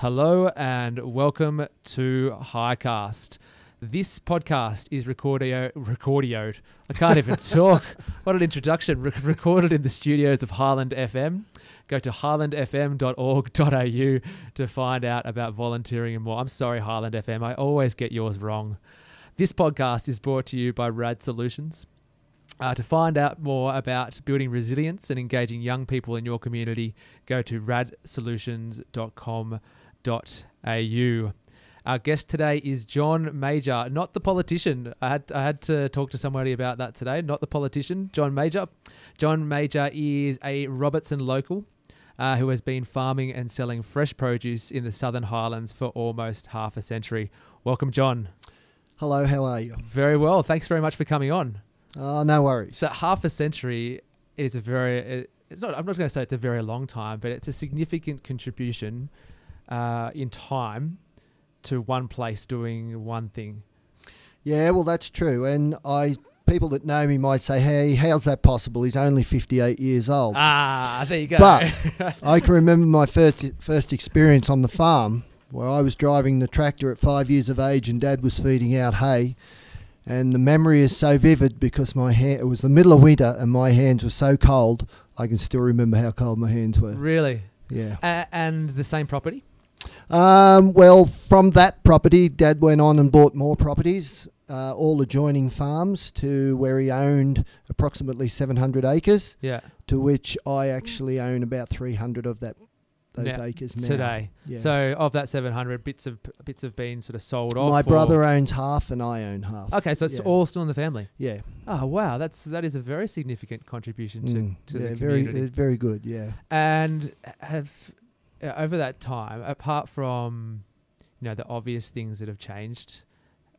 Hello and welcome to HighCast. This podcast is recordioed. I can't even talk. What an introduction. Recorded in the studios of Highland FM. Go to highlandfm.org.au to find out about volunteering and more. I'm sorry, Highland FM. I always get yours wrong. This podcast is brought to you by Rad Solutions. To find out more about building resilience and engaging young people in your community, go to radsolutions.com.au. Our guest today is John Mauger, not the politician. I had to talk to somebody about that today, not the politician, John Mauger. John Mauger is a Robertson local who has been farming and selling fresh produce in the Southern Highlands for almost half a century. Welcome, John. Hello, how are you? Very well. Thanks very much for coming on. No worries. So half a century is I'm not going to say it's a very long time, but it's a significant contribution in time to one place doing one thing. Yeah, well, that's true. And people that know me might say, hey, how's that possible? He's only 58 years old. Ah, there you go. But I can remember my first experience on the farm where I was driving the tractor at 5 years of age and Dad was feeding out hay. And the memory is so vivid because it was the middle of winter and my hands were so cold, I can still remember how cold my hands were. Really? Yeah. And the same property? Well, from that property, Dad went on and bought more properties, all adjoining farms to where he owned approximately 700 acres. Yeah. To which I actually own about 300 of those acres now. Today. Yeah. So of that 700, bits have been sort of sold off. My brother owns half and I own half. Okay, so it's all still in the family. Yeah. Oh wow, that is a very significant contribution to the community. Very good. Yeah. And have over that time, apart from the obvious things that have changed,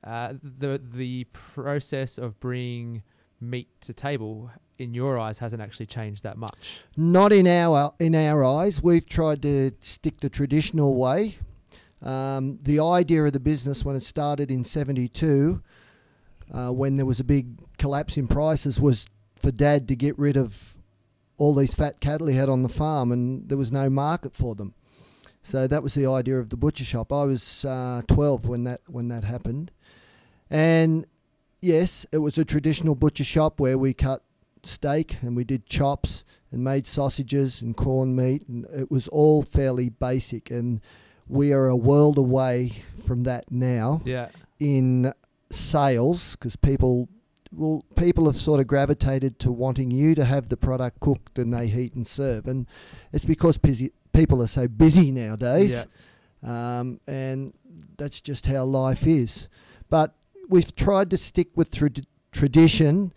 the process of bringing meat to table, in your eyes, hasn't actually changed that much. Not in our eyes. We've tried to stick the traditional way. The idea of the business when it started in 72, when there was a big collapse in prices, was for Dad to get rid of all these fat cattle he had on the farm, and there was no market for them. So that was the idea of the butcher shop. I was 12 when that happened, and yes, it was a traditional butcher shop where we cut steak and we did chops and made sausages and corned meat, and it was all fairly basic, and we are a world away from that now. Yeah. In sales, because people have sort of gravitated to wanting you to have the product cooked and they heat and serve, and it's because people are so busy nowadays. Yeah. And that's just how life is. But we've tried to stick with tradition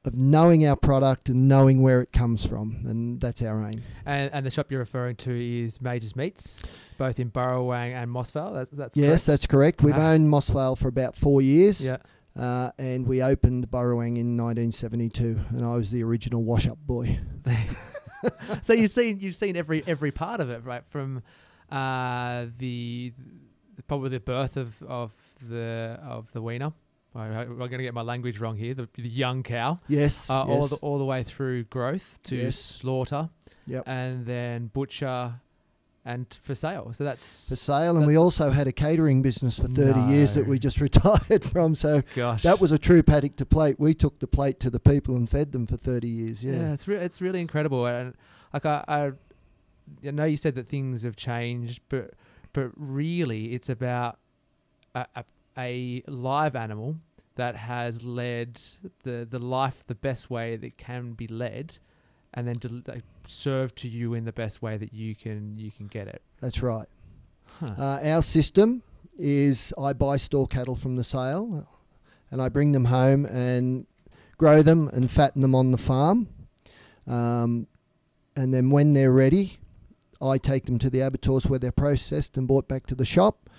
of knowing our product and knowing where it comes from, and that's our aim. And the shop you're referring to is Mauger's Meats, both in Burrowang and Mossvale. That's yes, correct? That's correct. We've owned Mossvale for about 4 years. Yeah. And we opened Burrowang in 1972, and I was the original wash-up boy. So you've seen every part of it, right? From probably the birth of the weaner. I'm going to get my language wrong here. The young cow. Yes. All the way through growth to yes. slaughter. Yep. And then butcher and for sale. So that's for sale. And we also had a catering business for 30 years that we just retired from. So gosh, that was a true paddock to plate. We took the plate to the people and fed them for 30 years. Yeah. It's really incredible. And like I know you said that things have changed, but really it's about a live animal that has led the life the best way that can be led, and then served to you in the best way that you can get it. That's right. Huh. Our system is I buy store cattle from the sale, and I bring them home and grow them and fatten them on the farm, and then when they're ready, I take them to the abattoirs where they're processed and brought back to the shop.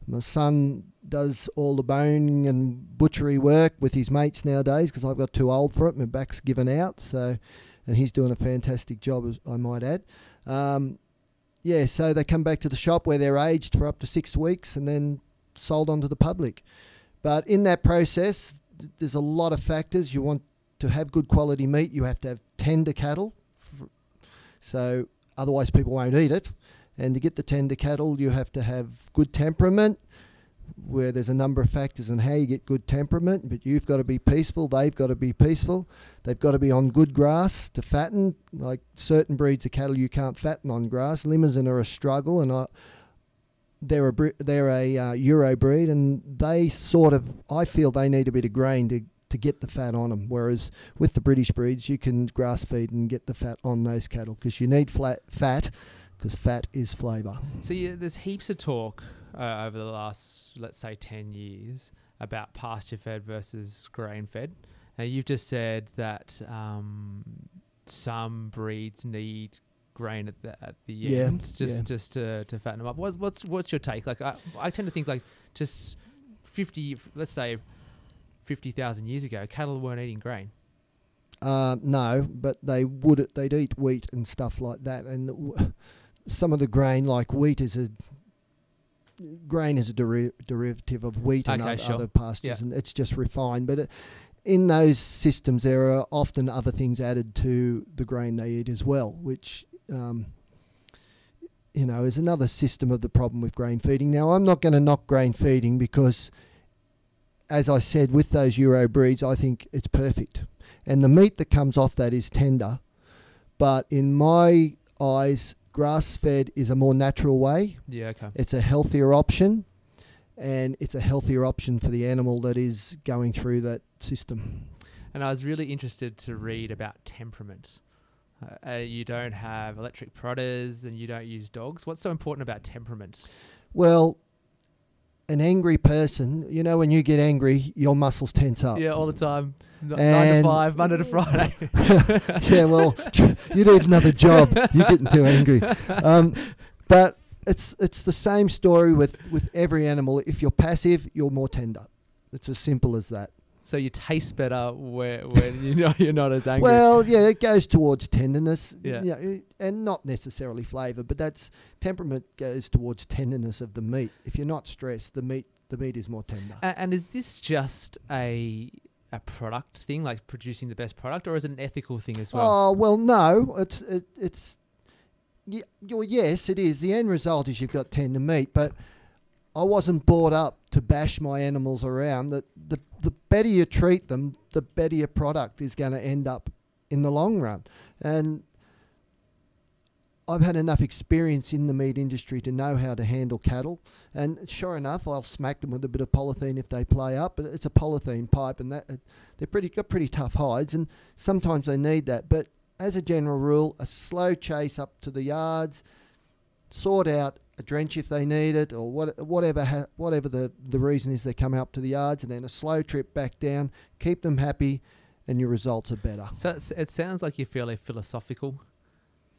My son does all the boning and butchery work with his mates nowadays because I've got too old for it. My back's given out, and he's doing a fantastic job, as I might add. So they come back to the shop where they're aged for up to 6 weeks and then sold on to the public. But in that process, there's a lot of factors. You want to have good quality meat, you have to have tender cattle, so otherwise people won't eat it. And to get the tender cattle, you have to have good temperament, where there's a number of factors in how you get good temperament, but you've got to be peaceful, they've got to be peaceful, they've got to be on good grass to fatten. Like certain breeds of cattle you can't fatten on grass. Limousin are a struggle, and they're a Euro breed, and they sort of, I feel they need a bit of grain to get the fat on them, whereas with the British breeds you can grass feed and get the fat on those cattle, because you need fat, because fat is flavour. So there's heaps of talk over the last, let's say, 10 years about pasture-fed versus grain-fed. Now, you've just said that some breeds need grain at the end, just to fatten them up. What's your take? Like, I tend to think like just 50,000 years ago, cattle weren't eating grain. No, but they'd eat wheat and stuff like that, and some of the grain, like wheat, is a derivative of wheat and other pastures, and it's just refined. But in those systems, there are often other things added to the grain they eat as well, which is another system of the problem with grain feeding. Now, I'm not going to knock grain feeding because, as I said, with those Euro breeds, I think it's perfect. And the meat that comes off that is tender. But in my eyes, grass-fed is a more natural way. Yeah, okay. It's a healthier option, and it's a healthier option for the animal that is going through that system. And I was really interested to read about temperament. You don't have electric prodders and you don't use dogs. What's so important about temperament? Well, an angry person, when you get angry, your muscles tense up. Yeah, all the time. 9 to 5, Monday to Friday. Yeah, well, you need another job. You're getting too angry. But it's the same story with every animal. If you're passive, you're more tender. It's as simple as that. So you taste better when you're not as angry. Well, yeah, it goes towards tenderness, yeah. And not necessarily flavour, but temperament goes towards tenderness of the meat. If you're not stressed, the meat is more tender. And is this just a product thing, like producing the best product, or is it an ethical thing as well? Oh, well, no, it's yes, it is. The end result is you've got tender meat, but I wasn't brought up to bash my animals around. The better you treat them, the better your product is going to end up in the long run. And I've had enough experience in the meat industry to know how to handle cattle. And sure enough, I'll smack them with a bit of polythene if they play up. But it's a polythene pipe, and they've got pretty tough hides, and sometimes they need that. But as a general rule, a slow chase up to the yards, sort out a drench if they need it, or whatever the reason is they come up to the yards, and then a slow trip back down, keep them happy, and your results are better. So it sounds like you're fairly philosophical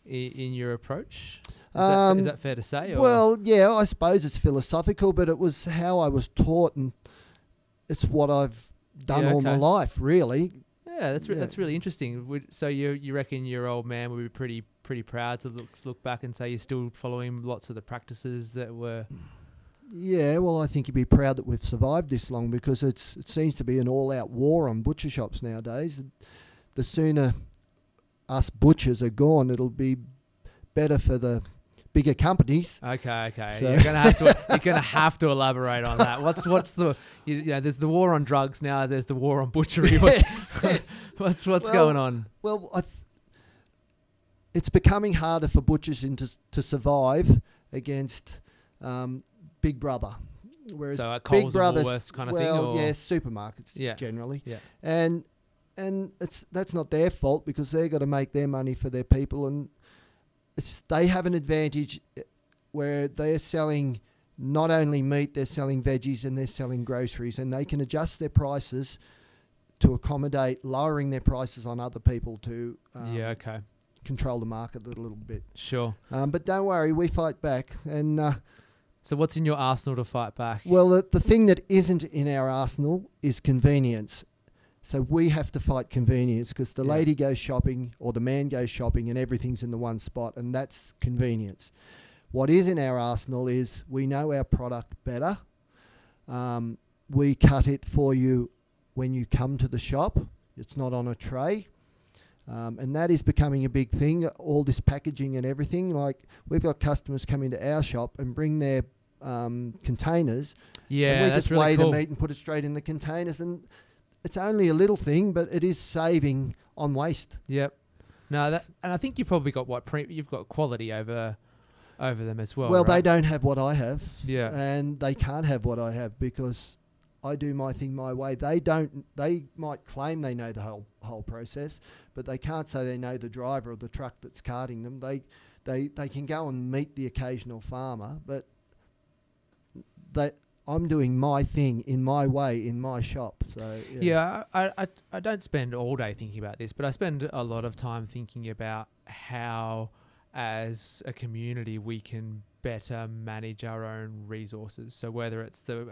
in your approach. Is that fair to say? Or? Well, yeah, I suppose it's philosophical, but it was how I was taught, and it's what I've done all my life, really. Yeah, that's really interesting. So you reckon your old man would be pretty proud to look back and say you're still following lots of the practices that were... Yeah, well, I think he'd be proud that we've survived this long, because it seems to be an all-out war on butcher shops nowadays. The sooner us butchers are gone, it'll be better for the bigger companies. Okay. So you're gonna have to elaborate on that. What's the there's the war on drugs now. There's the war on butchery. What's going on? Well, it's becoming harder for butchers to survive against Big Brother. Whereas so Big Coles Brother's, and Woolworths kind of thing? Or? Yes, supermarkets generally. Yeah. And that's not their fault, because they've got to make their money for their people, and they have an advantage where they're selling not only meat, they're selling veggies and they're selling groceries, and they can adjust their prices to accommodate lowering their prices on other people to control the market a little bit. Sure. But don't worry, we fight back. And so what's in your arsenal to fight back? Well, the thing that isn't in our arsenal is convenience. So we have to fight convenience, because the lady goes shopping or the man goes shopping and everything's in the one spot, and that's convenience. What is in our arsenal is we know our product better. We cut it for you when you come to the shop. It's not on a tray. And that is becoming a big thing, all this packaging and everything. Like, we've got customers come into our shop and bring their containers. Yeah, and we that's just really weigh cool. the meat and put it straight in the containers. And it's only a little thing, but it is saving on waste. Yep. No, and I think you've probably got you've got quality over them as well. Well, right? they don't have what I have. Yeah. And they can't have what I have because I do my thing my way. They don't. They might claim they know the whole process, but they can't say they know the driver or the truck that's carting them. They can go and meet the occasional farmer, but I'm doing my thing in my way in my shop. So yeah, I don't spend all day thinking about this, but I spend a lot of time thinking about how, as a community, we can better manage our own resources. So whether it's the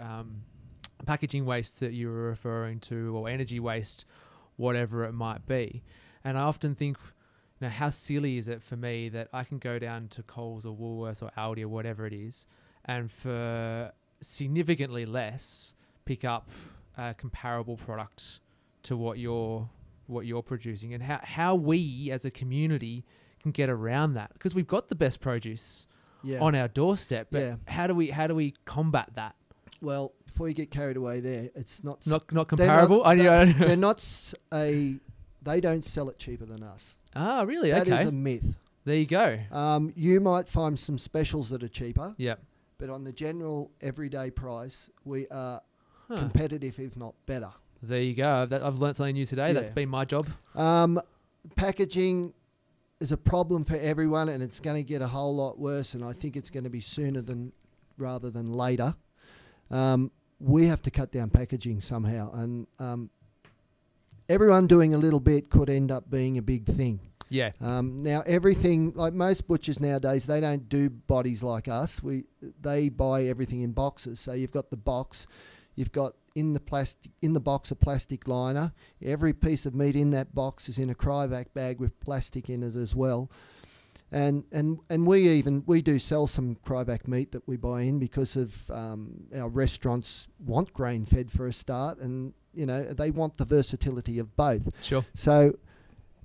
packaging waste that you were referring to, or energy waste, whatever it might be. And I often think, how silly is it for me that I can go down to Coles or Woolworths or Aldi or whatever it is, and for significantly less pick up a comparable product to what you're producing, and how we as a community can get around that, because we've got the best produce on our doorstep, but how do we combat that? Well, before you get carried away there, it's not comparable. They're not they don't sell it cheaper than us. Ah, really? That okay. is a myth. There you go. You might find some specials that are cheaper. Yep. But on the general everyday price, we are competitive, if not better. There you go. I've learnt something new today. Yeah. That's been my job. Packaging is a problem for everyone, and it's going to get a whole lot worse, and I think it's going to be sooner rather than later. We have to cut down packaging somehow, and everyone doing a little bit could end up being a big thing. Yeah. Now, everything, like most butchers nowadays, they don't do bodies like us. They buy everything in boxes. So you've got the box, you've got in the box a plastic liner. Every piece of meat in that box is in a cryovac bag with plastic in it as well. And we do sell some cryovac meat that we buy in because of our restaurants want grain fed for a start, and they want the versatility of both. Sure. So.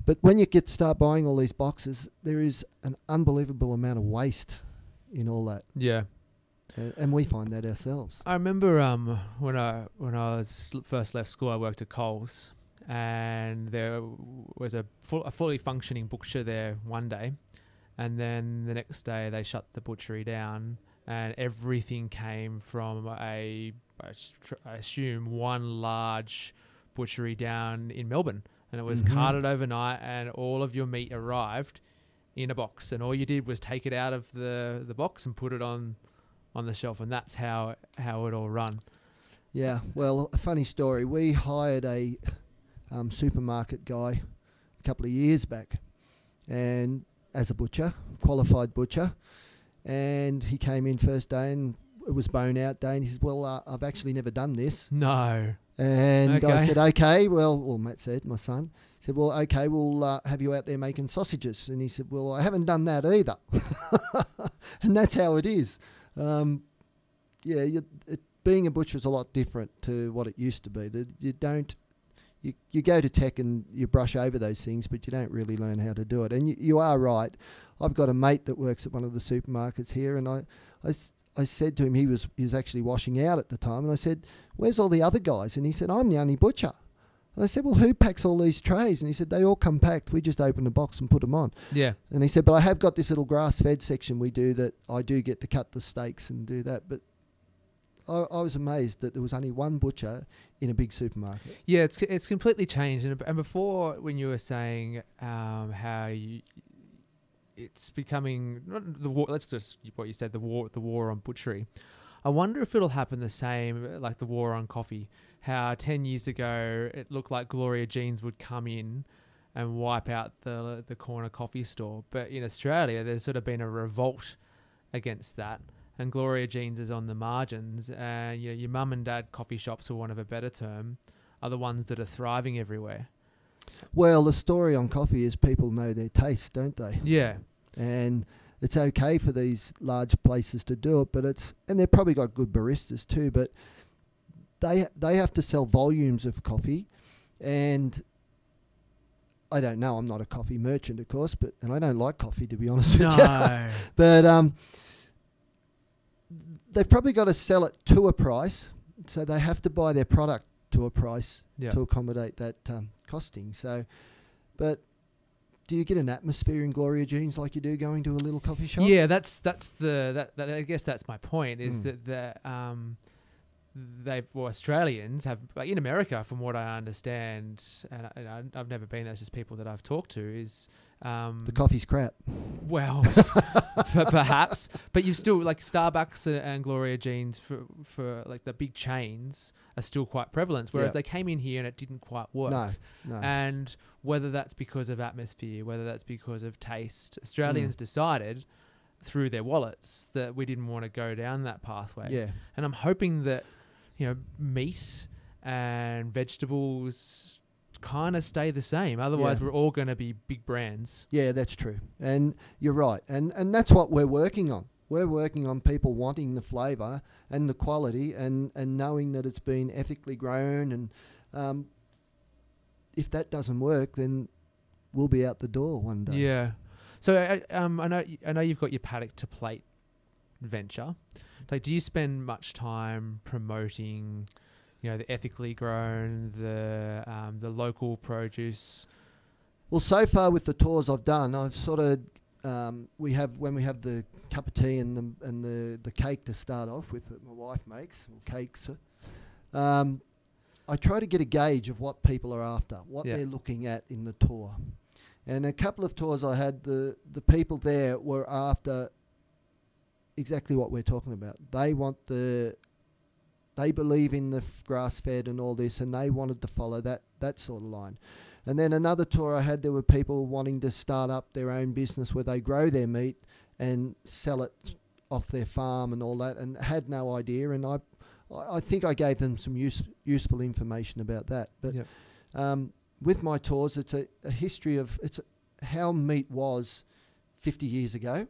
But when you start buying all these boxes, there is an unbelievable amount of waste in all that. Yeah. And we find that ourselves. I remember when I was first left school, I worked at Coles, and there was a fully functioning butcher there one day, and then the next day they shut the butchery down, and everything came from I assume one large butchery down in Melbourne. And it was carted overnight, and all of your meat arrived in a box, and all you did was take it out of the box and put it on the shelf, and that's how it all run. Yeah, well, a funny story. We hired a supermarket guy a couple of years back, and as a butcher, qualified butcher, and he came in first day, and it was bone out day, and he said, well, I've actually never done this. No. And I said, okay, well, Matt said, my son, said, well, okay, we'll have you out there making sausages. And he said, well, I haven't done that either. And that's how it is. Being a butcher is a lot different to what it used to be. You go to tech and you brush over those things, but you don't really learn how to do it. And you are right. I've got a mate that works at one of the supermarkets here, and I said to him, he was actually washing out at the time, and I said, where's all the other guys? And he said, I'm the only butcher. And I said, well, who packs all these trays? And he said, they all come packed. We just open the box and put them on. Yeah. And he said, but I have got this little grass-fed section we do that I do get to cut the steaks and do that. But I was amazed that there was only one butcher in a big supermarket. Yeah, it's completely changed. And before, when you were saying how it's becoming not the war. Let's just what you said, the war on butchery. I wonder if it'll happen the same like the war on coffee. How 10 years ago it looked like Gloria Jeans would come in and wipe out the corner coffee store, but in Australia there's sort of been a revolt against that, and Gloria Jeans is on the margins. And your mum and dad coffee shops, for want of a better term, are the ones that are thriving everywhere. Well, the story on coffee is people know their taste, don't they? Yeah. And it's okay for these large places to do it, but and they've probably got good baristas too, but they have to sell volumes of coffee, and I don't know. I'm not a coffee merchant, of course, and I don't like coffee, to be honest with you. No. But they've probably got to sell it to a price, so they have to buy their product to a price to accommodate that costing. So, but do you get an atmosphere in Gloria Jean's like you do going to a little coffee shop? Yeah, that's I guess that's my point, is that Australians have, like in America, from what I understand, and I've never been there, it's just people that I've talked to, is the coffee's crap. Well, perhaps, but you still, like, Starbucks and Gloria Jean's for like the big chains are still quite prevalent, whereas they came in here and it didn't quite work. No. And whether that's because of atmosphere, whether that's because of taste, Australians decided through their wallets that we didn't want to go down that pathway. Yeah. And I'm hoping that, meat and vegetables kind of stay the same. Otherwise, we're all going to be big brands. Yeah, that's true. And you're right. And that's what we're working on. We're working on people wanting the flavour and the quality and knowing that it's been ethically grown. And if that doesn't work, then we'll be out the door one day. Yeah. So I know you've got your paddock to plate venture. Like, do you spend much time promoting, the ethically grown, the local produce? Well, so far with the tours I've done, I've sort of when we have the cup of tea and the cake to start off with that my wife makes, or cakes. I try to get a gauge of what people are after, what they're looking at in the tour. And a couple of tours I had, the people there were after exactly what we're talking about. They believe in the grass-fed and all this, and they wanted to follow that sort of line. And then another tour I had, there were people wanting to start up their own business where they grow their meat and sell it off their farm and all that, and had no idea. And I think I gave them some useful information about that. But with my tours, it's a history of how meat was 50 years ago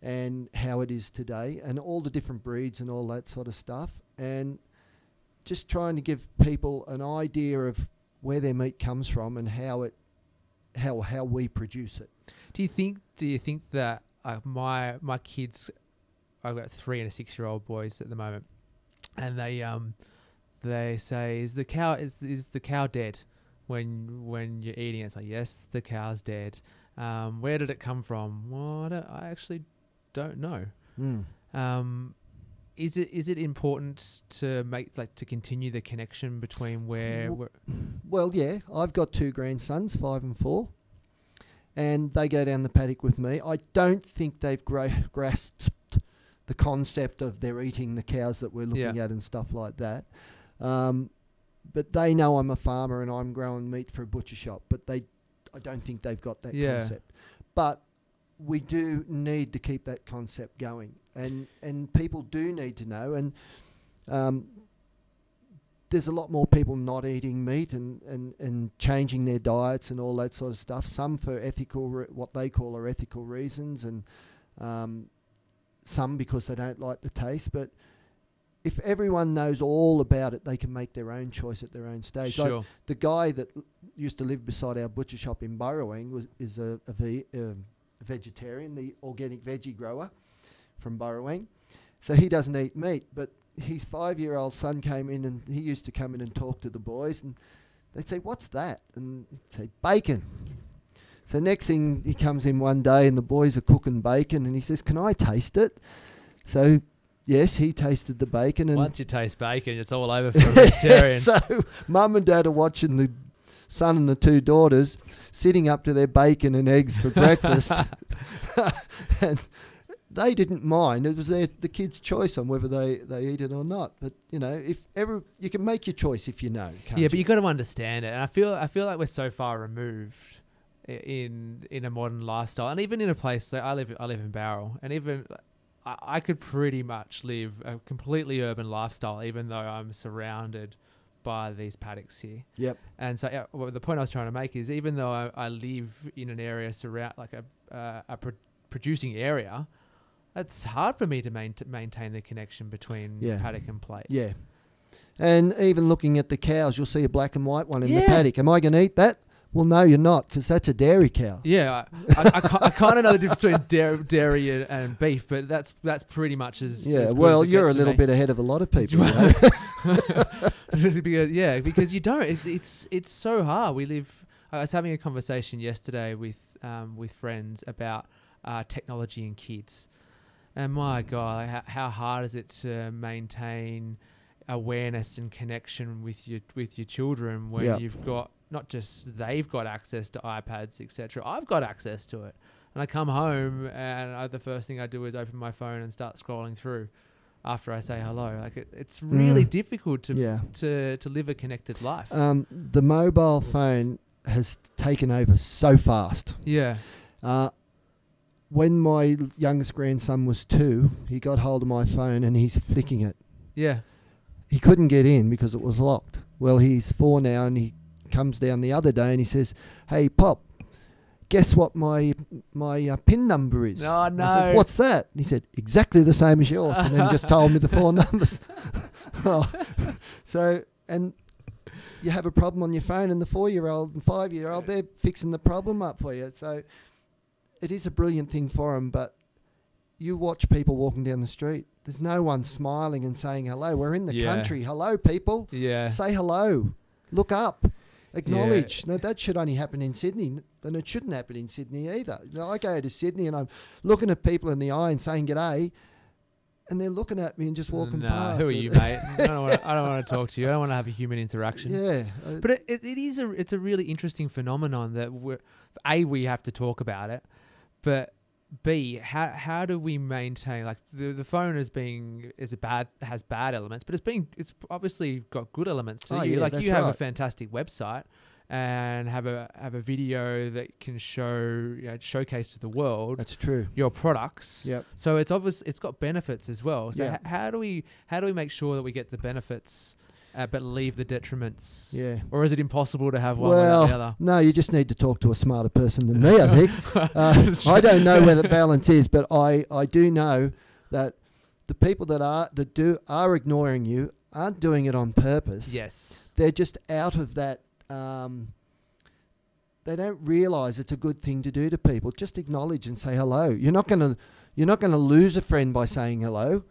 and how it is today, and all the different breeds and all that sort of stuff, and just trying to give people an idea of where their meat comes from and how we produce it. Do you think that my kids, I've got 3 and a 6-year-old boys at the moment, and they say, is the cow dead when you're eating it? It's like, yes, the cow's dead. Where did it come from? Well, I actually don't know. Is it important to to continue the connection between where? Well, yeah, I've got 2 grandsons, 5 and 4, and they go down the paddock with me. I don't think they've grasped the concept of they're eating the cows that we're looking at and stuff like that. But they know I'm a farmer and I'm growing meat for a butcher shop. But I don't think they've got that concept. But we do need to keep that concept going, and people do need to know. And there's a lot more people not eating meat and changing their diets and all that sort of stuff. Some for ethical, what they call are ethical reasons, and some because they don't like the taste. But if everyone knows all about it, they can make their own choice at their own stage. Sure. Like the guy that used to live beside our butcher shop in Burrowing is a vegetarian, the organic veggie grower from Burrowing. So he doesn't eat meat, but his 5-year-old son came in, and he used to come in and talk to the boys, and they'd say, "What's that?" And he'd say, "Bacon." So next thing, he comes in one day and the boys are cooking bacon, and he says, "Can I taste it?" So yes, he tasted the bacon. And once you taste bacon, it's all over for a vegetarian. So mum and dad are watching the son and the 2 daughters sitting up to their bacon and eggs for breakfast. And they didn't mind. It was the kids' choice on whether they eat it or not. But, you can make your choice if you know. Can't but you got to understand it. And I feel like we're so far removed in a modern lifestyle, and even in a place like I live in Barrel, and even I could pretty much live a completely urban lifestyle, even though I'm surrounded by these paddocks here. Yep. And so the point I was trying to make is, even though I live in an area like a producing area, it's hard for me to maintain the connection between paddock and plate. Yeah. And even looking at the cows, you'll see a black and white one in the paddock. Am I going to eat that? Well, no, you're not, because that's a dairy cow. Yeah, I kind of know the difference between dairy and beef, but that's pretty much as Yeah, as good well, as it you're a gets for little me. bit ahead of a lot of people. You know? Because you don't. It's so hard. I was having a conversation yesterday with friends about technology and kids, and my God, how hard is it to maintain awareness and connection with your children when Yep. you've got not just they've got access to iPads, etc. I've got access to it, and I come home and the first thing I do is open my phone and start scrolling through after I say hello. Like it's really difficult to live a connected life. The mobile phone has taken over so fast. Yeah. When my youngest grandson was 2, he got hold of my phone and he's flicking it. Yeah. He couldn't get in because it was locked. Well, he's 4 now, and he comes down the other day and he says, "Hey, Pop, guess what my PIN number is?" Oh, I no. said, "What's that?" And he said, "Exactly the same as yours," and then just told me the 4 numbers. So, and you have a problem on your phone, and the 4-year-old and 5-year-old, they're fixing the problem up for you. So it is a brilliant thing for them, but you watch people walking down the street. There's no one smiling and saying hello. We're in the country. Hello, people. Yeah. Say hello. Look up. Acknowledge. Now, that should only happen in Sydney, and it shouldn't happen in Sydney either. You know, I go to Sydney and I'm looking at people in the eye and saying g'day, and they're looking at me and just walking past. Who are you, mate? I don't want to talk to you. I don't want to have a human interaction. Yeah. But it's a really interesting phenomenon that we have to talk about it, but B, how do we maintain, like the phone has bad elements, but it's obviously got good elements too. You have a fantastic website and have a video that can showcase to the world. That's true. Your products. Yep. So it's obvious it's got benefits as well. So Yeah. how do we make sure that we get the benefits but leave the detriments? Yeah. Or is it impossible to have one without the other? No, you just need to talk to a smarter person than me, I think. I don't know where the balance is, but I do know that the people that are ignoring you aren't doing it on purpose. Yes. They're just out of that. They don't realise it's a good thing to do to people. Just acknowledge and say hello. You're not going to lose a friend by saying hello.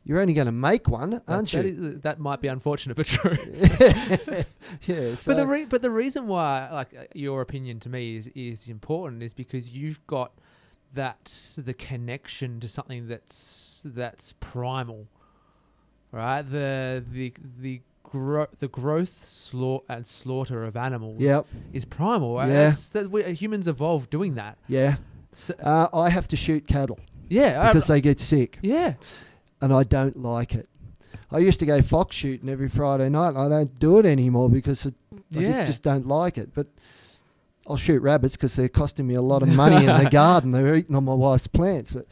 You're only going to make one, aren't you? That might be unfortunate, but true. Yeah. So But the reason why, like, your opinion to me is important is because you've got the connection to something that's primal, right? The growth, and slaughter of animals is primal. Right? Yeah. Humans evolved doing that. Yeah. So, I have to shoot cattle. Yeah. Because they get sick. Yeah. And I don't like it. I used to go fox shooting every Friday night. I don't do it anymore because I just don't like it. But I'll shoot rabbits because they're costing me a lot of money in the garden. They're eating on my wife's plants. But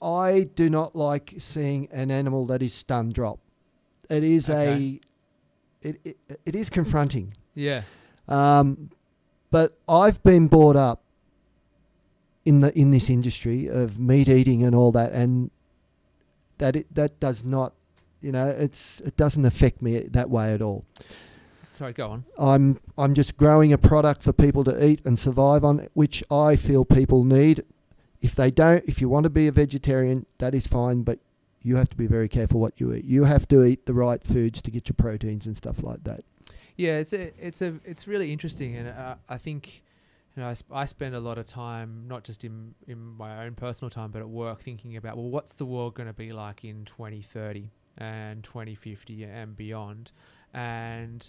I do not like seeing an animal that is stun drop. It is it is confronting. Yeah. But I've been brought up in this industry of meat eating and all that, and that does not, it doesn't affect me that way at all. Sorry, go on. I'm just growing a product for people to eat and survive on, which I feel people need. If you want to be a vegetarian, that is fine, but you have to be very careful what you eat. You have to eat the right foods to get your proteins and stuff like that. Yeah, it's really interesting, and I think I spend a lot of time, not just in my own personal time, but at work, thinking about, well, what's the world going to be like in 2030 and 2050 and beyond? And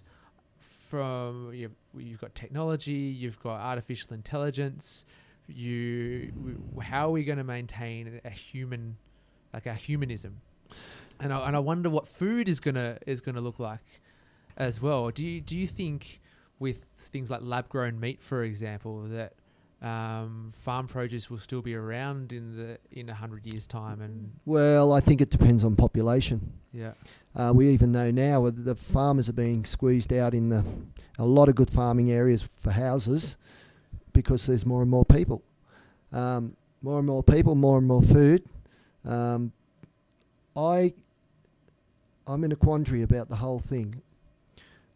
you've got technology, you've got artificial intelligence. How are we going to maintain our humanism? And I wonder what food is gonna look like as well. Do you think, with things like lab-grown meat, for example, that farm produce will still be around in 100 years' time? And well, I think it depends on population. Yeah. We even know now the farmers are being squeezed out in a lot of good farming areas for houses because there's more and more people. More and more people, more and more food. I'm in a quandary about the whole thing.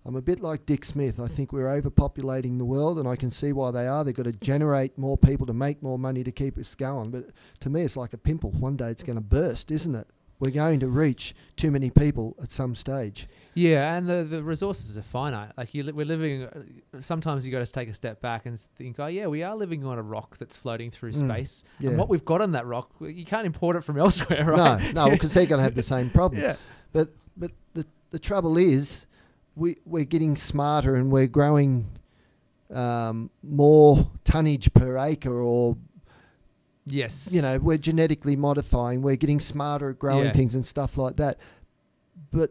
I'm a bit like Dick Smith. I think we're overpopulating the world, and I can see why they are. They've got to generate more people to make more money to keep us going. But to me, it's like a pimple. One day it's going to burst, isn't it? We're going to reach too many people at some stage. Yeah, and the resources are finite. Like we're living. Sometimes you got to take a step back and think, oh yeah, we are living on a rock that's floating through space, yeah. and what we've got on that rock, you can't import it from elsewhere, right? No, because they're going to have the same problem. Yeah. But the trouble is, we're getting smarter and we're growing more tonnage per acre, or yes, we're genetically modifying. We're getting smarter at growing things and stuff like that. But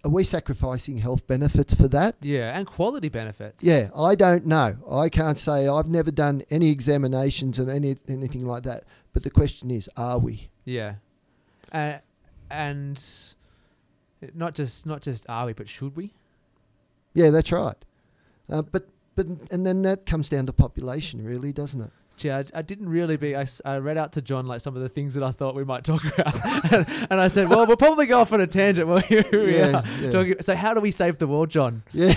are we sacrificing health benefits for that? Yeah, and quality benefits. Yeah, I don't know. I can't say. I've never done any examinations and anything like that. But the question is, are we? Yeah, and not just are we, but should we? Yeah, that's right. But then that comes down to population, really, doesn't it? Gee, I didn't really I read out to John like some of the things that I thought we might talk about, and I said, well, we'll probably go off on a tangent. Well, here we are. Yeah. So how do we save the world, John? Yeah,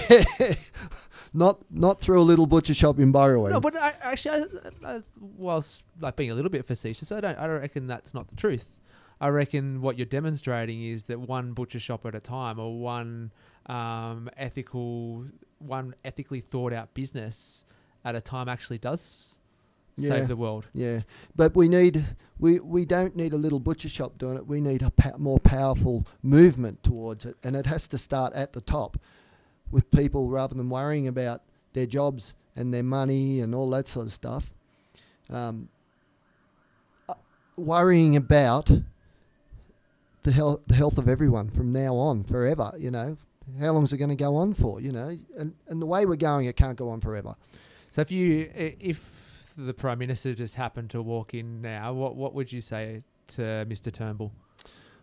not through a little butcher shop in Burrowing. No, but I whilst like being a little bit facetious, I don't reckon that's not the truth. I reckon what you're demonstrating is that one butcher shop at a time, or one ethically thought out business at a time actually does save the world. Yeah, but we don't need a little butcher shop doing it. We need a more powerful movement towards it, and it has to start at the top with people, rather than worrying about their jobs and their money and all that sort of stuff. Worrying about the health of everyone from now on, forever. How long is it going to go on for? And the way we're going, it can't go on forever. So if the Prime Minister just happened to walk in now, what would you say to Mr. Turnbull?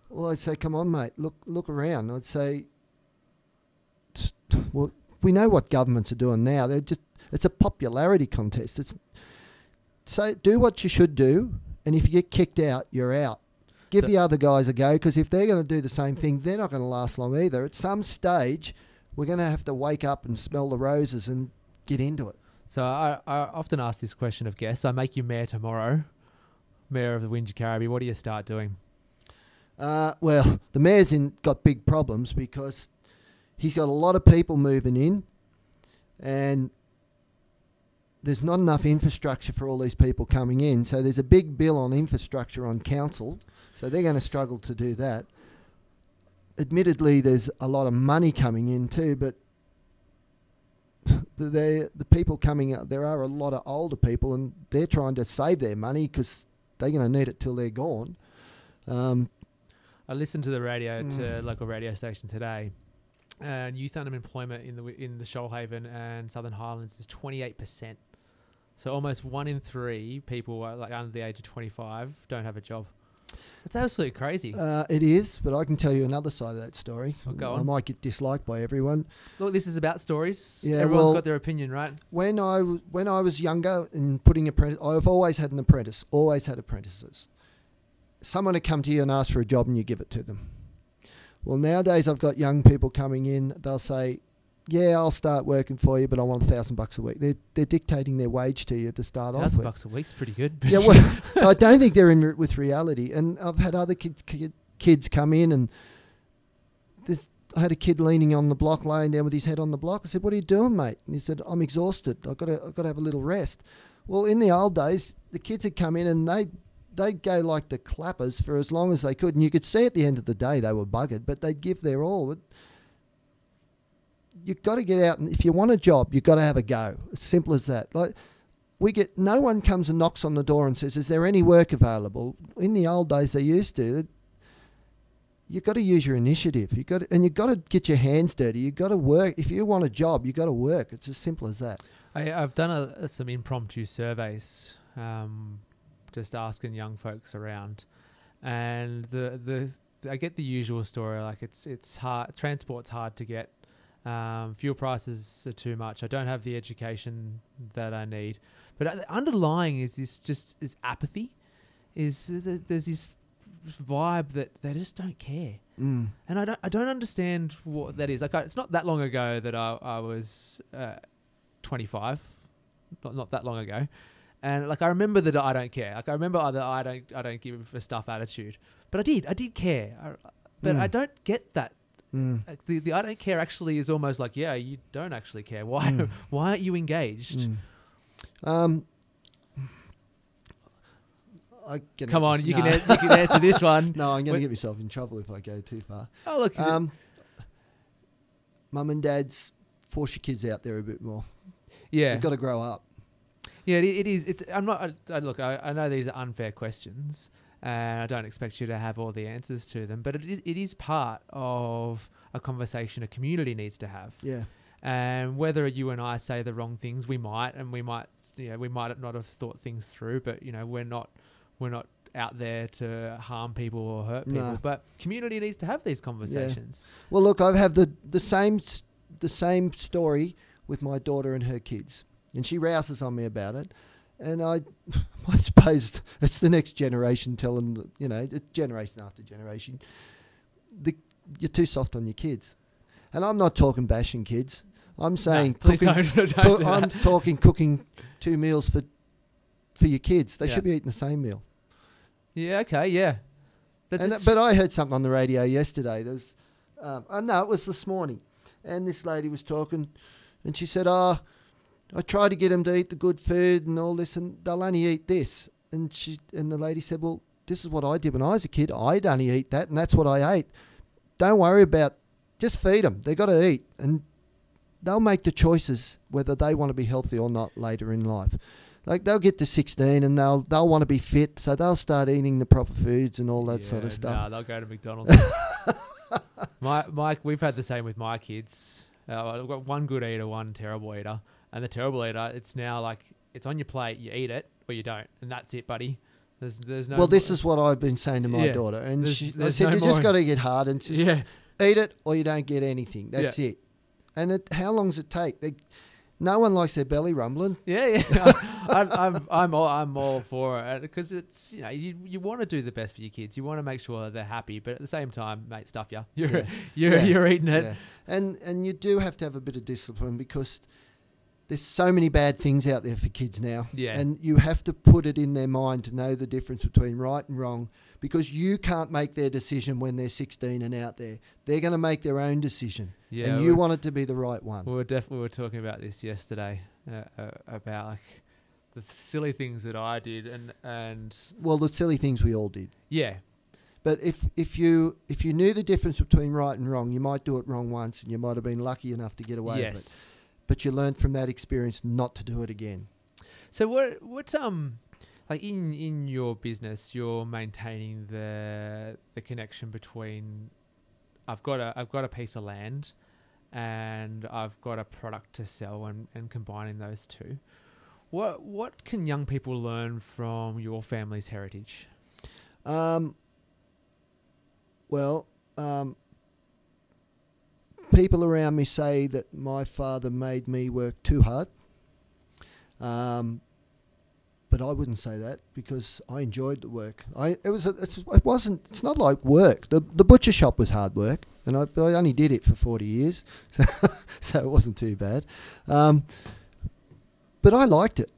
Well, I'd say, come on, mate, look around. I'd say, well, we know what governments are doing now. It's a popularity contest. So do what you should do, and if you get kicked out, you're out. Give the other guys a go, because if they're going to do the same thing, they're not going to last long either. At some stage, we're going to have to wake up and smell the roses and get into it. So I often ask this question of guests. I make you mayor tomorrow, mayor of the Wingecarribee. What do you start doing? Well, the mayor's got big problems because he's got a lot of people moving in, and there's not enough infrastructure for all these people coming in. So there's a big bill on infrastructure on council. So they're going to struggle to do that. Admittedly, there's a lot of money coming in too, but the people coming out, there are a lot of older people, and they're trying to save their money because they're going to need it till they're gone. I listened to the radio, to a local radio station today, and youth unemployment in the Shoalhaven and Southern Highlands is 28%. So almost 1 in 3 people like under the age of 25 don't have a job. That's absolutely crazy. It is, but I can tell you another side of that story. Go on. I might get disliked by everyone. Look, this is about stories. Yeah, Everyone's got their opinion, right? When I was younger and putting apprentice, I've always had an apprentice. Always had apprentices. Someone would come to you and ask for a job, and you give it to them. Well, nowadays I've got young people coming in. They'll say, "Yeah, I'll start working for you, but I want $1,000 a week." They're dictating their wage to you to start off with. $1,000 a week's pretty good. Yeah, well, I don't think they're in with reality. And I've had other kids come in, and I had a kid leaning on the block, laying down with his head on the block. I said, "What are you doing, mate?" And he said, "I'm exhausted. I've got to have a little rest." Well, in the old days, the kids would come in and they'd go like the clappers for as long as they could, and you could see at the end of the day they were buggered, but they'd give their all. You've got to get out, and if you want a job, you've got to have a go. It's simple as that. Like, no one comes and knocks on the door and says, "Is there any work available?" In the old days, they used to. You've got to use your initiative. You've got to get your hands dirty. You've got to work. If you want a job, you've got to work. It's as simple as that. I've done some impromptu surveys, just asking young folks around, and I get the usual story, like it's hard. Transport's hard to get. Fuel prices are too much. I don't have the education that I need. But underlying is apathy. There's this vibe that they just don't care. Mm. And I don't understand what that is. Like, it's not that long ago that I was 25, not that long ago, and like I remember that I don't care. Like I remember that I don't give a stuff attitude, but I did care. But I don't get that. Like the I don't care actually is almost like, yeah, you don't actually care. Why why aren't you engaged? Come on, you can answer this one. No, I'm going to get myself in trouble if I go too far. Oh, look. Mum and dads, force your kids out there a bit more. Yeah. You've got to grow up. Yeah, it is. I'm not. Look, I know these are unfair questions, and I don't expect you to have all the answers to them. But it is part of a conversation a community needs to have. Yeah. And whether you and I say the wrong things, we might not have thought things through. But we're not out there to harm people or hurt people. No. But community needs to have these conversations. Yeah. Well, look, I have the same story with my daughter and her kids. And she rouses on me about it. And I suppose it's the next generation telling them, it's generation after generation, you're too soft on your kids. And I'm not talking bashing kids. I'm saying I'm talking cooking 2 meals for your kids. They should be eating the same meal. Yeah, okay, yeah. But I heard something on the radio yesterday. There was, no, it was this morning. And this lady was talking, and she said, I try to get them to eat the good food and all this, and they'll only eat this. And the lady said, well, this is what I did when I was a kid. I'd only eat that, and that's what I ate. Don't worry about, just feed them. They got to eat, and they'll make the choices whether they want to be healthy or not later in life. Like they'll get to 16 and they'll want to be fit, so they'll start eating the proper foods and all that sort of stuff. No, they'll go to McDonald's. We've had the same with my kids. I've got one good eater, one terrible eater. And the terrible eater, it's now like, it's on your plate, you eat it or you don't. And that's it, buddy. There's no... Well, this is what I've been saying to my daughter. And I said, you just got to get hard and just eat it or you don't get anything. That's it. And how long does it take? No one likes their belly rumbling. Yeah. I'm all for it because it's, you want to do the best for your kids. You want to make sure that they're happy, but at the same time, mate, stuff you. You're eating it. Yeah. And you do have to have a bit of discipline because there's so many bad things out there for kids now. Yeah. And you have to put it in their mind to know the difference between right and wrong because you can't make their decision when they're 16 and out there. They're going to make their own decision. Yeah, and you want it to be the right one. We were talking about this yesterday about like the silly things that I did and well, the silly things we all did. Yeah. But if you knew the difference between right and wrong, you might do it wrong once and you might have been lucky enough to get away with it. But you learned from that experience not to do it again. So what like in your business, you're maintaining the connection between I've got a piece of land and I've got a product to sell and combining those two. What can young people learn from your family's heritage? People around me say that my father made me work too hard. But I wouldn't say that because I enjoyed the work. It's not like work. The butcher shop was hard work, and I only did it for 40 years, so it wasn't too bad. But I liked it,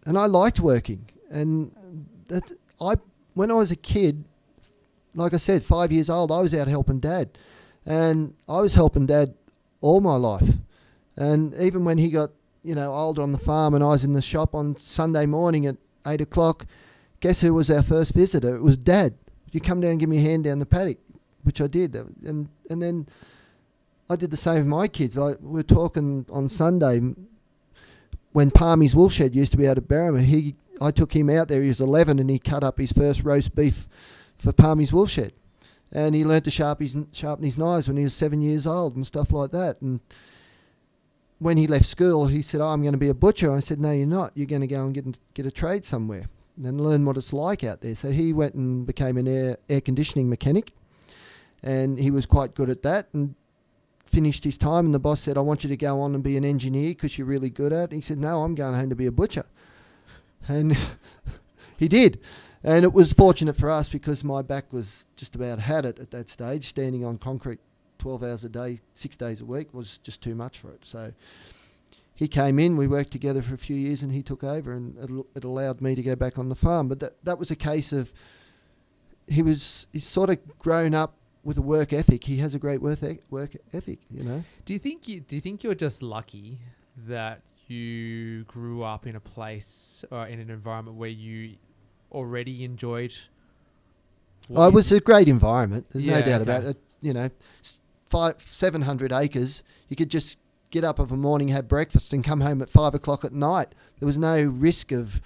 and I liked working. And when I was a kid, like I said, 5 years old, I was out helping Dad, and I was helping Dad all my life. And even when he got older on the farm and I was in the shop on Sunday morning at 8 o'clock, guess who was our first visitor? It was Dad. You come down and give me a hand down the paddock, which I did. And then I did the same with my kids. We were talking on Sunday when Palmy's woolshed used to be out of Berrima. I took him out there. He was 11 and he cut up his first roast beef for Palmy's woolshed. And he learnt to sharpen his knives when he was 7 years old and stuff like that. And when he left school, he said, I'm going to be a butcher. I said, no, you're not. You're going to go and get a trade somewhere and learn what it's like out there. So he went and became an air conditioning mechanic, and he was quite good at that and finished his time. And the boss said, I want you to go on and be an engineer because you're really good at it. He said, no, I'm going home to be a butcher. And he did. And it was fortunate for us because my back was just about had it at that stage. Standing on concrete 12 hours a day, 6 days a week was just too much for it. So he came in, we worked together for a few years, and he took over, and it allowed me to go back on the farm. But that was a case of he's sort of grown up with a work ethic. He has a great work ethic, you know. Do you think you're just lucky that you grew up in a place or in an environment where you already enjoyed? It was a great environment. There's no doubt okay. about it. You know, 700 acres. You could just get up of a morning, have breakfast, and come home at 5 o'clock at night. There was no risk of,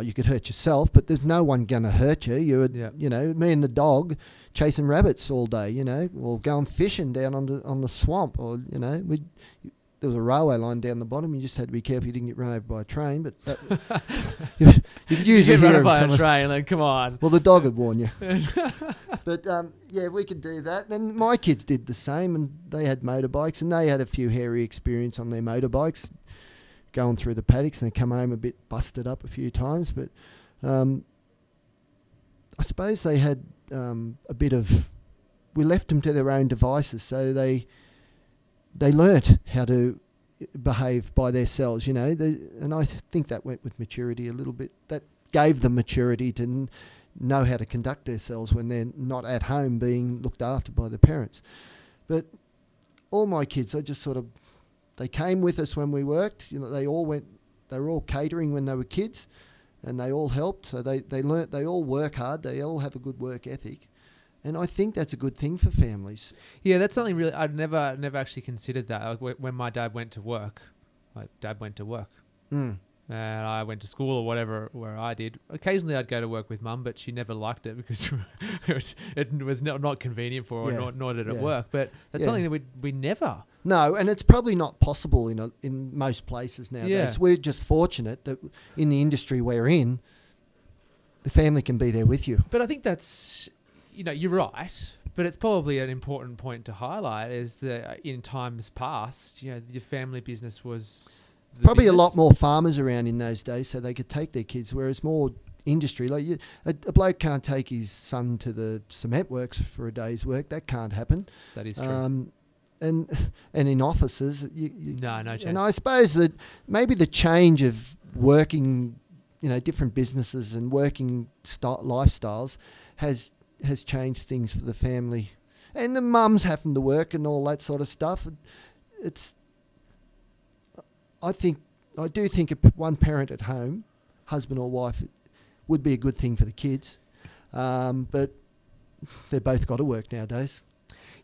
you could hurt yourself, but there's no one going to hurt you. You would, you know, me and the dog chasing rabbits all day, you know, or going fishing down on the swamp, or, you know, there was a railway line down the bottom. You just had to be careful you didn't get run over by a train. But you could usually get run hear over by him a train. Like, come on. Well, the dog would warn you. But yeah, we could do that. Then my kids did the same, and they had motorbikes, and they had a few hairy experience on their motorbikes, going through the paddocks, and they come home a bit busted up a few times. But I suppose they had a bit of. We left them to their own devices, so they learnt how to behave by themselves, you know. And I think that went with maturity a little bit. That gave them maturity to know how to conduct themselves when they're not at home being looked after by the parents. But all my kids, they came with us when we worked. You know, they were all catering when they were kids, and they all helped. So they learnt. They all work hard. They all have a good work ethic. And I think that's a good thing for families. Yeah, that's something really I'd never actually considered that. Like when my dad went to work, and I went to school or whatever where I did. Occasionally I'd go to work with Mum, but she never liked it because it was not convenient for her, nor did it work. But that's something that we never. No, and it's probably not possible in most places nowadays. Yeah. We're just fortunate that in the industry we're in, the family can be there with you. But I think that's... You know, you're right, but it's probably an important point to highlight is that in times past, you know, your family business was probably a lot more farmers around in those days, so they could take their kids, whereas more industry. Like a bloke can't take his son to the cement works for a day's work. That can't happen. That is true. And in offices, no chance. And I suppose that maybe the change of working, you know, different businesses and working lifestyles has changed things for the family, and the mums having to work and all that sort of stuff. I do think one parent at home, husband or wife, would be a good thing for the kids, but they've both got to work nowadays.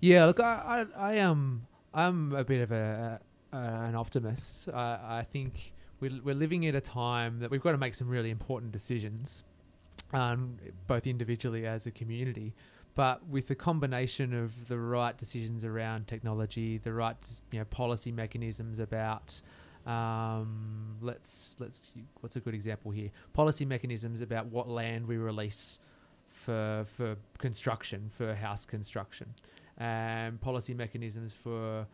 Yeah, look, I'm a bit of an optimist. I think we're living at a time that we've got to make some really important decisions. Both individually as a community, but with the combination of the right decisions around technology, the right policy mechanisms about what's a good example here? Policy mechanisms about what land we release for construction, for house construction, and policy mechanisms for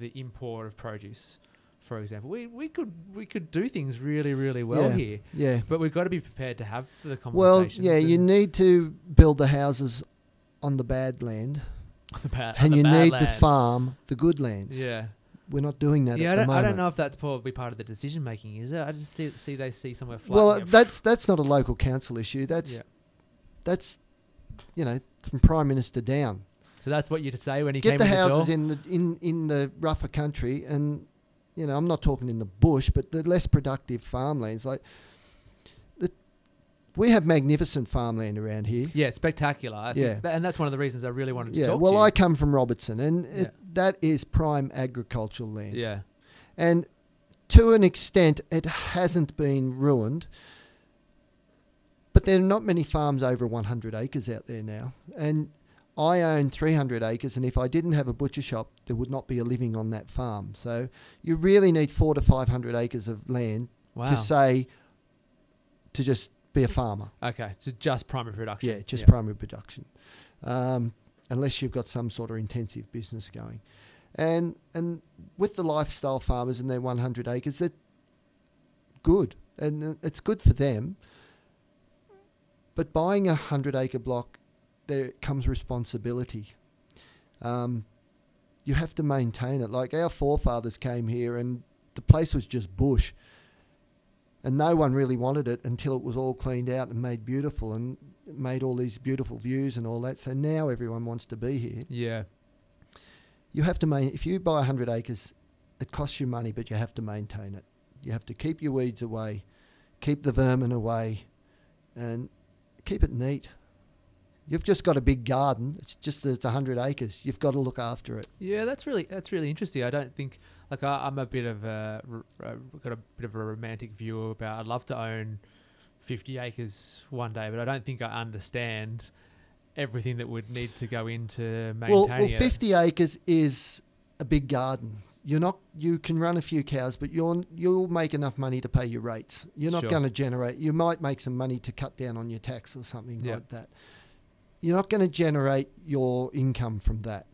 the import of produce. For example, we could do things really, really well here. Yeah. But we've got to be prepared to have the conversations. Well, you need to build the houses on the bad land. And you need to farm the good lands. Yeah. We're not doing that at the moment. I don't know if that's probably part of the decision making, is it? I just see somewhere flat. Well, that's not a local council issue. That's from Prime Minister down. So that's what you'd say when he came in the door? Get the houses in the rougher country, and I'm not talking in the bush, but the less productive farmlands. We have magnificent farmland around here. Yeah, spectacular. I think and that's one of the reasons I really wanted to talk to you. Well, I come from Robertson, and that is prime agricultural land. Yeah. And to an extent, it hasn't been ruined, but there are not many farms over 100 acres out there now. And I own 300 acres, and if I didn't have a butcher shop, there would not be a living on that farm. So you really need 400 to 500 acres of land to just be a farmer. Okay, so just primary production. Yeah, just primary production, unless you've got some sort of intensive business going. And with the lifestyle farmers and their 100 acres, they're good, and it's good for them. But buying a 100-acre block, there comes responsibility. You have to maintain it. Like our forefathers came here and the place was just bush. And no one really wanted it until it was all cleaned out and made beautiful and made all these beautiful views and all that. So now everyone wants to be here. Yeah. You have to if you buy 100 acres, it costs you money, but you have to maintain it. You have to keep your weeds away, keep the vermin away, and keep it neat. You've just got a big garden. It's just that it's 100 acres. You've got to look after it. Yeah, that's really interesting. I don't think I'm a bit of got a bit of a romantic view about. I'd love to own 50 acres one day, but I don't think I understand everything that would need to go into maintaining it. 50 acres is a big garden. You can run a few cows, but you'll make enough money to pay your rates. You're not going to generate. You might make some money to cut down on your tax or something like that. You're not going to generate your income from that.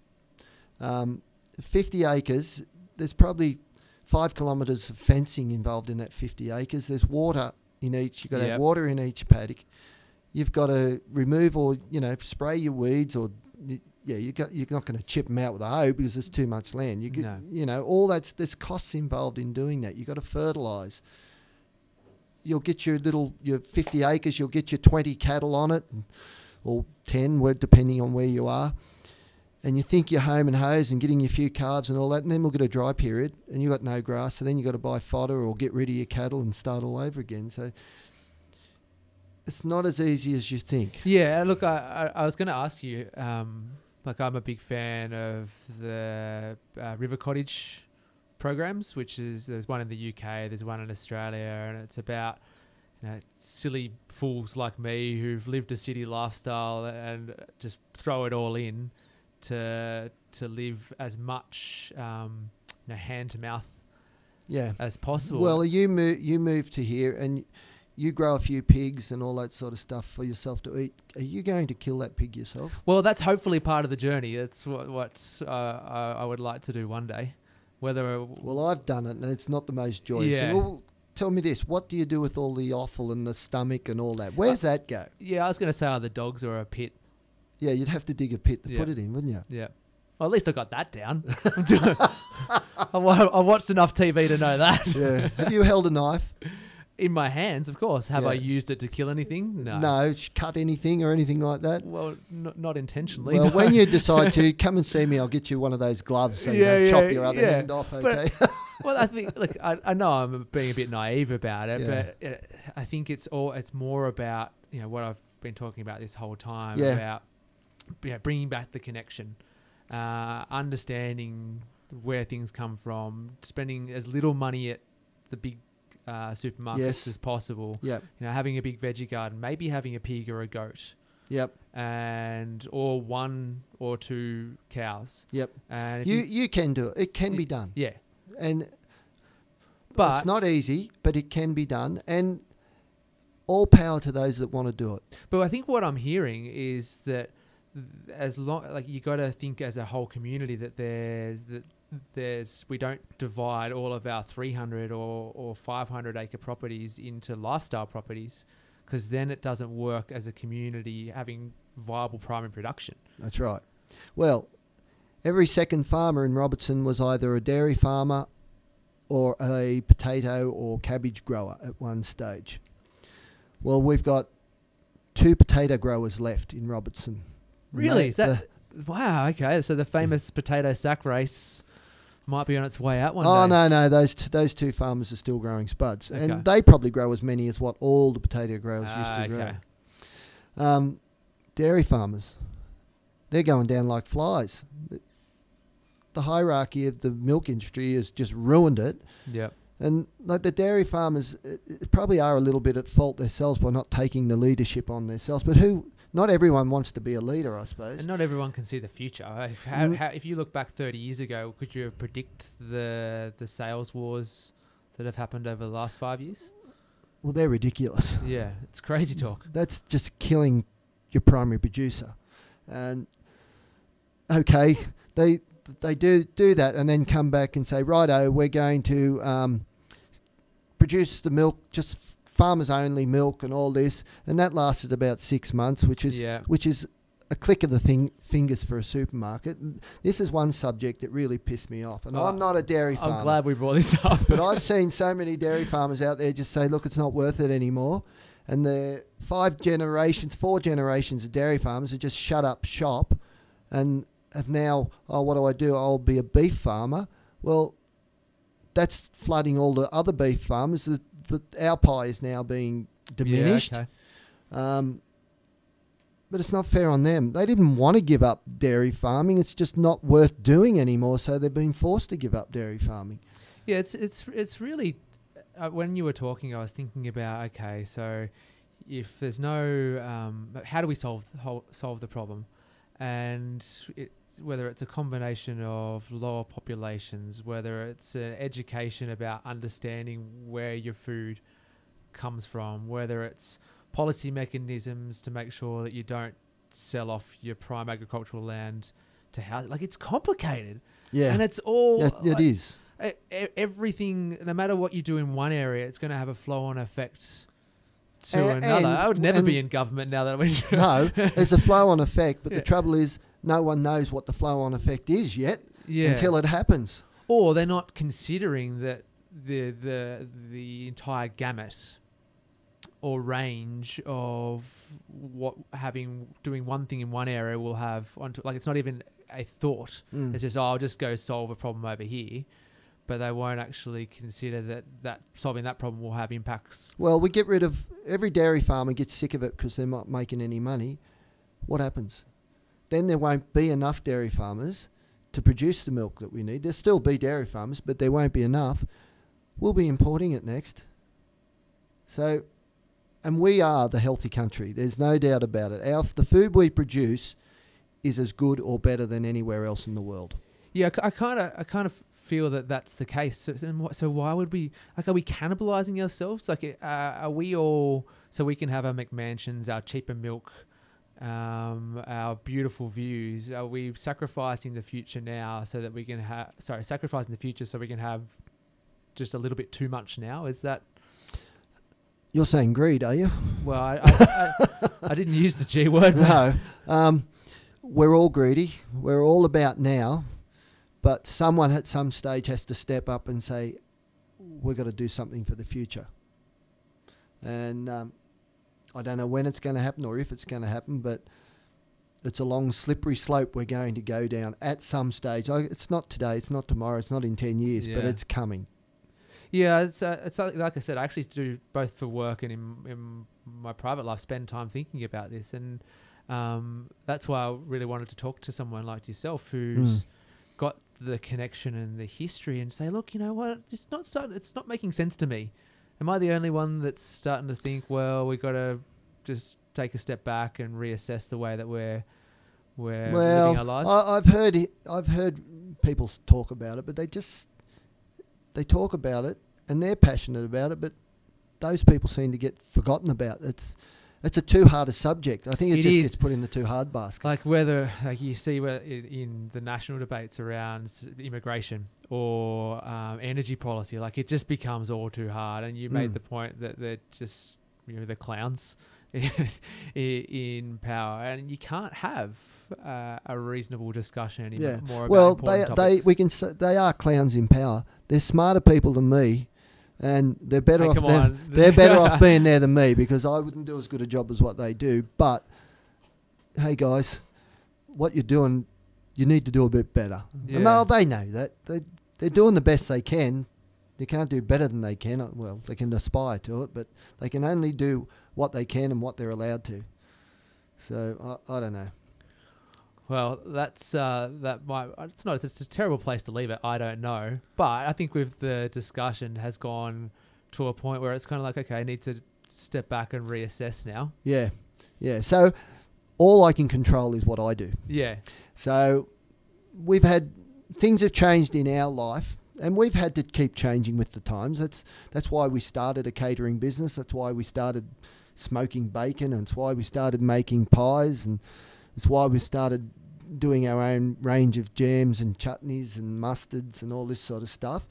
50 acres, there's probably 5 kilometres of fencing involved in that 50 acres. There's water in each. You've got to have water in each paddock. You've got to remove or, spray your weeds or, you're not going to chip them out with a hoe because there's too much land. All there's costs involved in doing that. You've got to fertilise. You'll get your 50 acres, you'll get your 20 cattle on it, or 10, depending on where you are. And you think you're home and hose and getting your few calves and all that, and then we'll get a dry period and you've got no grass, so then you've got to buy fodder or get rid of your cattle and start all over again. So it's not as easy as you think. Yeah, look, I was going to ask you, I'm a big fan of the river cottage programs, there's one in the UK, there's one in Australia, and it's about silly fools like me who've lived a city lifestyle and just throw it all in to live as much hand to mouth as possible. Well, you move to here and you grow a few pigs and all that sort of stuff for yourself to eat. Are you going to kill that pig yourself? Well, that's hopefully part of the journey. That's what I would like to do one day. Well, I've done it and it's not the most joyous thing. Well, tell me this, what do you do with all the offal and the stomach and all that? Where's that go? Yeah, I was going to say either dogs or a pit. Yeah, you'd have to dig a pit to put it in, wouldn't you? Yeah. Well, at least I got that down. I watched enough TV to know that. Yeah. Have you held a knife? In my hands, of course. Have I used it to kill anything? No. No, cut anything or anything like that? Well, not intentionally. Well, when you decide to, come and see me. I'll get you one of those gloves so you chop your other hand off, okay? Well, I think, look, I know I'm being a bit naive about it, but I think it's more about, what I've been talking about this whole time, about bringing back the connection, understanding where things come from, spending as little money at the big supermarkets as possible. Yep. Having a big veggie garden, maybe having a pig or a goat. Yep. Or 1 or 2 cows. Yep. And you can do it. It can be done. Yeah. But it's not easy, but it can be done, and all power to those that want to do it. But I think what I'm hearing is that you got to think as a whole community that we don't divide all of our 300 or 500 acre properties into lifestyle properties, because then it doesn't work as a community having viable primary production. That's right. Well, every second farmer in Robertson was either a dairy farmer or a potato or cabbage grower at one stage. Well, we've got 2 potato growers left in Robertson. Really? Wow, okay. So the famous potato sack race might be on its way out one day. Oh, no. Those 2 farmers are still growing spuds. Okay. And they probably grow as many as what all the potato growers used to grow. Dairy farmers, they're going down like flies. The hierarchy of the milk industry has just ruined it. Yep. And like the dairy farmers probably are a little bit at fault themselves by not taking the leadership on themselves. But not everyone wants to be a leader, I suppose. And not everyone can see the future. If you look back 30 years ago, could you predict the sales wars that have happened over the last 5 years? Well, they're ridiculous. Yeah, it's crazy talk. That's just killing your primary producer. And okay, they do that and then come back and say, righto, we're going to produce the milk just farmers only milk and all this, and that lasted about 6 months, which is a click of the fingers for a supermarket. And this is one subject that really pissed me off, and I'm not a dairy farmer. I'm glad we brought this up. But I've seen so many dairy farmers out there just say, look, it's not worth it anymore. And the 4 generations of dairy farmers have just shut up shop and have now, what do? I'll be a beef farmer. Well, that's flooding all the other beef farmers. Our pie is now being diminished. Yeah, okay. But it's not fair on them. They didn't want to give up dairy farming. It's just not worth doing anymore, so they've been forced to give up dairy farming. Yeah, it's really... when you were talking, I was thinking about, okay, so if there's no... how do we solve the problem? And whether it's a combination of lower populations, whether it's an education about understanding where your food comes from, whether it's policy mechanisms to make sure that you don't sell off your prime agricultural land to house. Like, it's complicated. Yeah. And it's all... it is. Everything, no matter what you do in one area, it's going to have a flow-on effect to another. I would never be in government now that we... No, there's a flow-on effect, but the trouble is no one knows what the flow-on effect is yet until it happens. Or they're not considering that the entire gamut or range of doing one thing in one area will have onto, like, it's not even a thought. It's just, I'll just go solve a problem over here, but they won't actually consider that solving that problem will have impacts. Well, we get rid of every dairy farmer gets sick of it because they're not making any money. What happens? Then there won't be enough dairy farmers to produce the milk that we need. There'll still be dairy farmers, but there won't be enough. We'll be importing it next. So. And we are the healthy country. There's no doubt about it. The food we produce is as good or better than anywhere else in the world. Yeah, I kind of feel that that's the case. So why would we? Like, are we cannibalizing ourselves? Like, are we all so we can have our McMansions, our cheaper milk, our beautiful views? Are we sacrificing the future now so that we can have? Sorry, sacrificing the future so we can have just a little bit too much now? Is that? You're saying greed, are you? Well, I didn't use the G word. No. We're all greedy. We're all about now. But someone at some stage has to step up and say, we've got to do something for the future. And I don't know when it's going to happen or if it's going to happen, but it's a long, slippery slope we're going to go down at some stage. It's not today, it's not tomorrow, it's not in 10 years, but it's coming. Yeah, it's like I said, I actually do both for work and in my private life, spend time thinking about this, and that's why I really wanted to talk to someone like yourself who's got the connection and the history, and say, look, you know what, it's not making sense to me. Am I the only one that's starting to think, well, we got to just take a step back and reassess the way that we're living our lives? I've heard people talk about it, but they talk about it and they're passionate about it, but those people seem to get forgotten about. It's a too hard a subject. I think it just gets put in the too hard basket. Like whether you see in the national debates around immigration or energy policy, like it just becomes all too hard. And you made the point that they're just the clowns in power, and you can't have a reasonable discussion anymore. Well, about topics. we can say they are clowns in power. They're smarter people than me, and they're better off. They're better off being there than me, because I wouldn't do as good a job as what they do. But hey, guys, what you're doing, you need to do a bit better. Yeah. And they know that they're doing the best they can. They can't do better than they can. Well, they can aspire to it, but they can only do what they can and what they're allowed to. So I don't know. Well, it's a terrible place to leave it. I don't know, but I think with the discussion has gone to a point where it's kind of like, okay, I need to step back and reassess now. Yeah. So all I can control is what I do. Yeah. So things have changed in our life, and we've had to keep changing with the times. That's why we started a catering business. That's why we started smoking bacon, and it's why we started making pies, and it's why we started doing our own range of jams and chutneys and mustards and all this sort of stuff.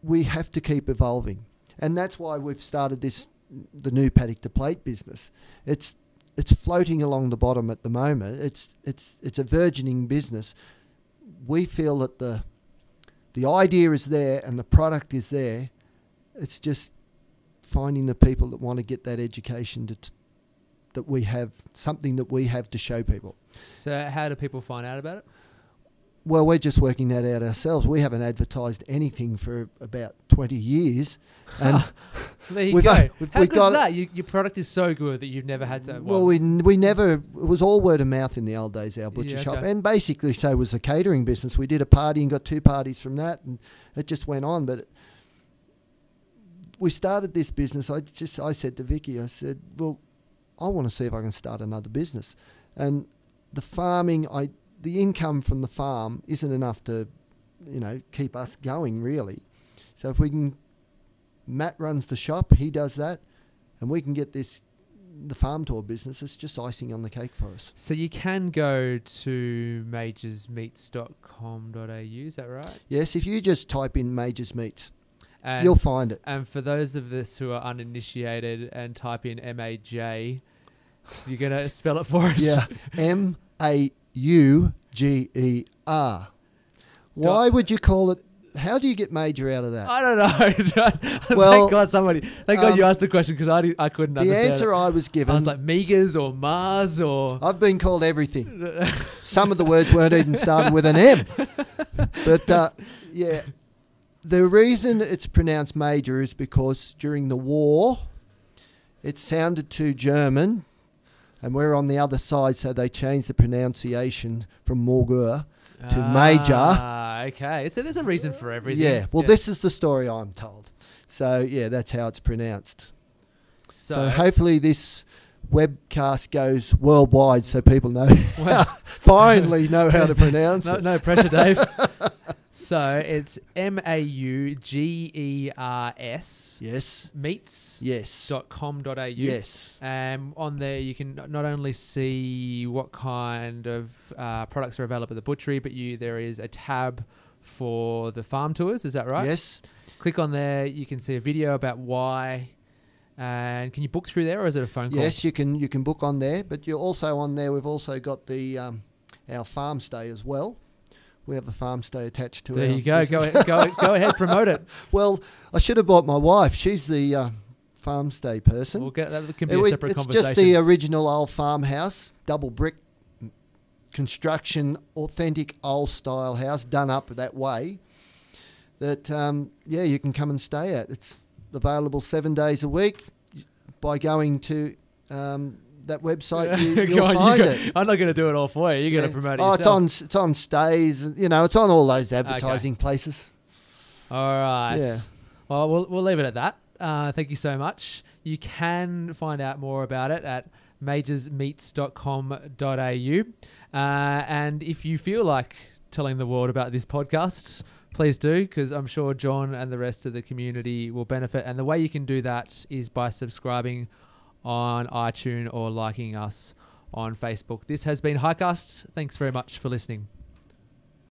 We have to keep evolving. And that's why we've started the new paddock to plate business. It's floating along the bottom at the moment. It's a burgeoning business. We feel that the idea is there and the product is there. It's just finding the people that want to get that education that we have, something that we have to show people. So how do people find out about it? Well, we're just working that out ourselves. We haven't advertised anything for about 20 years. And there you go. How good is that? Your product is so good that you've never had to... Well, we never... It was all word of mouth in the old days, our butcher shop. And basically so was the catering business. We did a party and got 2 parties from that, and it just went on. But we started this business. I said to Vicky, I said, well, I want to see if I can start another business. And the farming... The income from the farm isn't enough to, keep us going, really. So if we can... Matt runs the shop, he does that, and we can get the farm tour business. It's just icing on the cake for us. So you can go to majorsmeats.com.au, is that right? Yes, if you just type in Majors Meats, you'll find it. And for those of us who are uninitiated and type in MAJ, you're going to spell it for us? Yeah, MAUGER. Why would you call it? How do you get major out of that? I don't know. Well, thank God you asked the question, because I couldn't understand. The answer I was given... I was like Meagers or Mars or... I've been called everything. Some of the words weren't even started with an M. But, yeah, the reason it's pronounced major is because during the war, it sounded too German, and we're on the other side, so they changed the pronunciation from Mauger to major. Okay. So there's a reason for everything. Yeah. Well, this is the story I'm told. So, yeah, that's how it's pronounced. So hopefully this webcast goes worldwide so people know, finally know how to pronounce it. No pressure, Dave. So it's MAUGERS. Yes. Meats. Yes. .com.au. Yes. On there you can not only see what kind of products are available at the butchery, but there is a tab for the farm tours. Is that right? Yes. Click on there. You can see a video about why. And can you book through there, or is it a phone call? Yes, you can book on there, but you're also on there. We've also got our farm stay as well. We have a farm stay attached to it. There you go. Go ahead, promote it. Well, I should have bought my wife. She's the farm stay person. That can be a separate conversation. It's just the original old farmhouse, double brick construction, authentic old style house done up that way. That you can come and stay at. It's available 7 days a week. By going to that website, you'll find it. I'm not going to do it all for you. You're going to promote it yourself. It's on Stays. It's on all those advertising places. All right. Yeah. Well, we'll leave it at that. Thank you so much. You can find out more about it at majorsmeats.com.au. And if you feel like telling the world about this podcast, please do, because I'm sure John and the rest of the community will benefit. And the way you can do that is by subscribing on iTunes or liking us on Facebook. This has been HighCast. Thanks very much for listening.